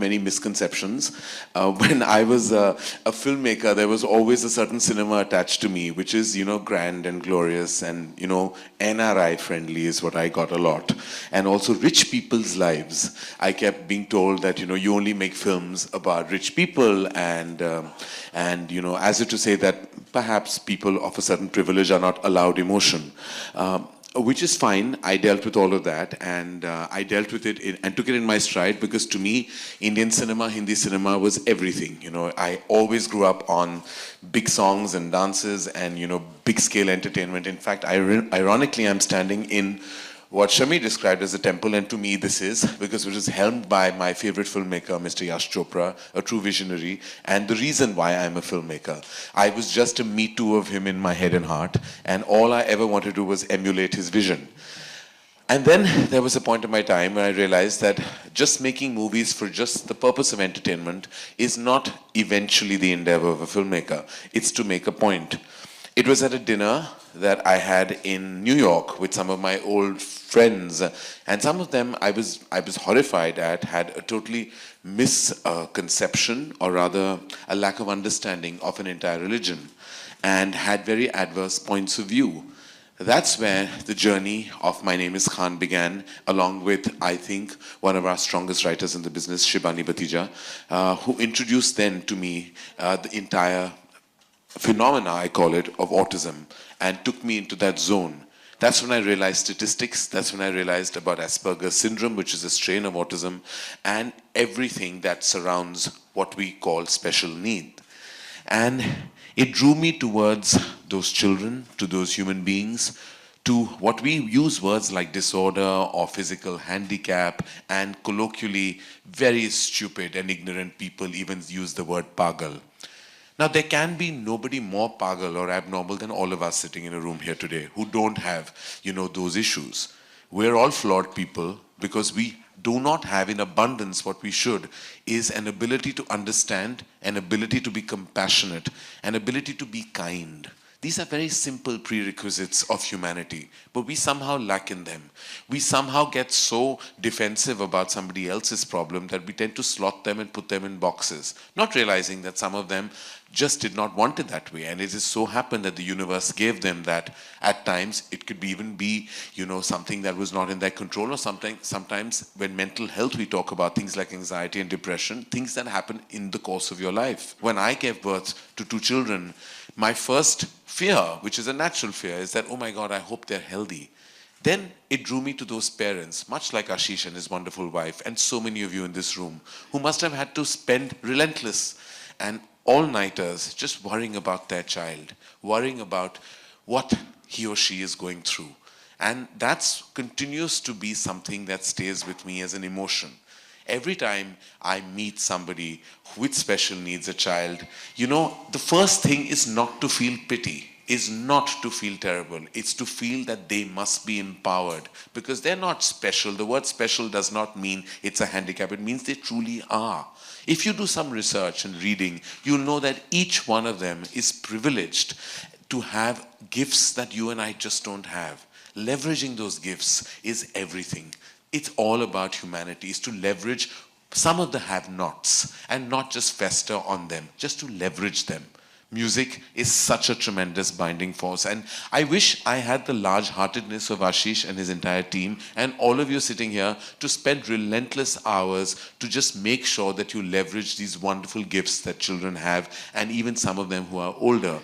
many misconceptions. When I was a filmmaker, there was always a certain cinema attached to me, which is, grand and glorious and, NRI friendly is what I got a lot. And also rich people's lives. I kept being told that, you only make films about rich people and as if to say that perhaps people of a certain privilege are not allowed emotion. Which is fine. I dealt with all of that, and I dealt with it and took it in my stride, because to me, Indian cinema, Hindi cinema was everything. I always grew up on big songs and dances and, big scale entertainment. In fact, ironically, I'm standing in what Shami described as a temple, and to me this is, because it was helmed by my favorite filmmaker, Mr. Yash Chopra, a true visionary, and the reason why I'm a filmmaker. I was just a me too of him in my head and heart, and all I ever wanted to do was emulate his vision. And then there was a point in my time where I realized that just making movies for just the purpose of entertainment is not eventually the endeavor of a filmmaker. It's to make a point. It was at a dinner that I had in New York with some of my old friends, and some of them I was horrified at had a totally misconception, or rather a lack of understanding of an entire religion, and had very adverse points of view. That's where the journey of My Name is Khan began, along with, I think, one of our strongest writers in the business, Shibani Batija, who introduced then to me the entire phenomena, I call it, of autism, and took me into that zone. That's when I realized statistics. That's when I realized about Asperger's syndrome, which is a strain of autism, and everything that surrounds what we call special need. And it drew me towards those children, to those human beings, to what we use words like disorder or physical handicap, and colloquially, very stupid and ignorant people even use the word pagal. Now, there can be nobody more pagal or abnormal than all of us sitting in a room here today who don't have, those issues. We're all flawed people because we do not have in abundance what we should, is an ability to understand, an ability to be compassionate, an ability to be kind. These are very simple prerequisites of humanity, but we somehow lack in them. We somehow get so defensive about somebody else's problem that we tend to slot them and put them in boxes, not realizing that some of them just did not want it that way. And it just so happened that the universe gave them that. At times, it could even be, something that was not in their control, or something. Sometimes when mental health, we talk about things like anxiety and depression, things that happen in the course of your life. When I gave birth to 2 children, my first fear, which is a natural fear, is that, oh my God, I hope they're healthy. Then it drew me to those parents, much like Ashish and his wonderful wife, and so many of you in this room, who must have had to spend relentless and all-nighters just worrying about their child, worrying about what he or she is going through. And that continues to be something that stays with me as an emotion. Every time I meet somebody with special needs, a child, the first thing is not to feel pity, is not to feel terrible. It's to feel that they must be empowered, because they're not special. The word special does not mean it's a handicap. It means they truly are. If you do some research and reading, you'll know that each one of them is privileged to have gifts that you and I just don't have. Leveraging those gifts is everything. It's all about humanity, is to leverage some of the have-nots and not just fester on them, just to leverage them. Music is such a tremendous binding force, and I wish I had the large-heartedness of Ashish and his entire team and all of you sitting here to spend relentless hours to just make sure that you leverage these wonderful gifts that children have, and even some of them who are older.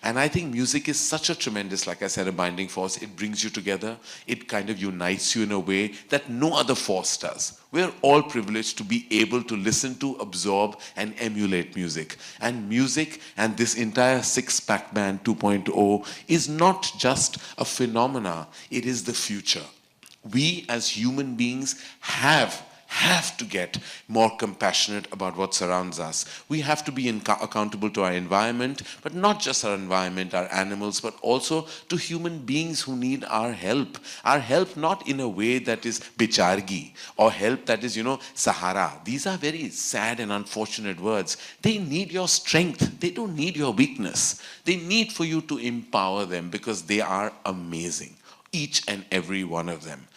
And I think music is such a tremendous, like I said, a binding force. It brings you together. It kind of unites you in a way that no other force does. We're all privileged to be able to listen to, absorb, and emulate music. And music and this entire Six-Pack Band 2.0 is not just a phenomena. It is the future. We as human beings have to get more compassionate about what surrounds us. We have to be accountable to our environment, but not just our environment, our animals, but also to human beings who need our help. Our help not in a way that is bichargi, or help that is, sahara. These are very sad and unfortunate words. They need your strength. They don't need your weakness. They need for you to empower them, because they are amazing. Each and every one of them.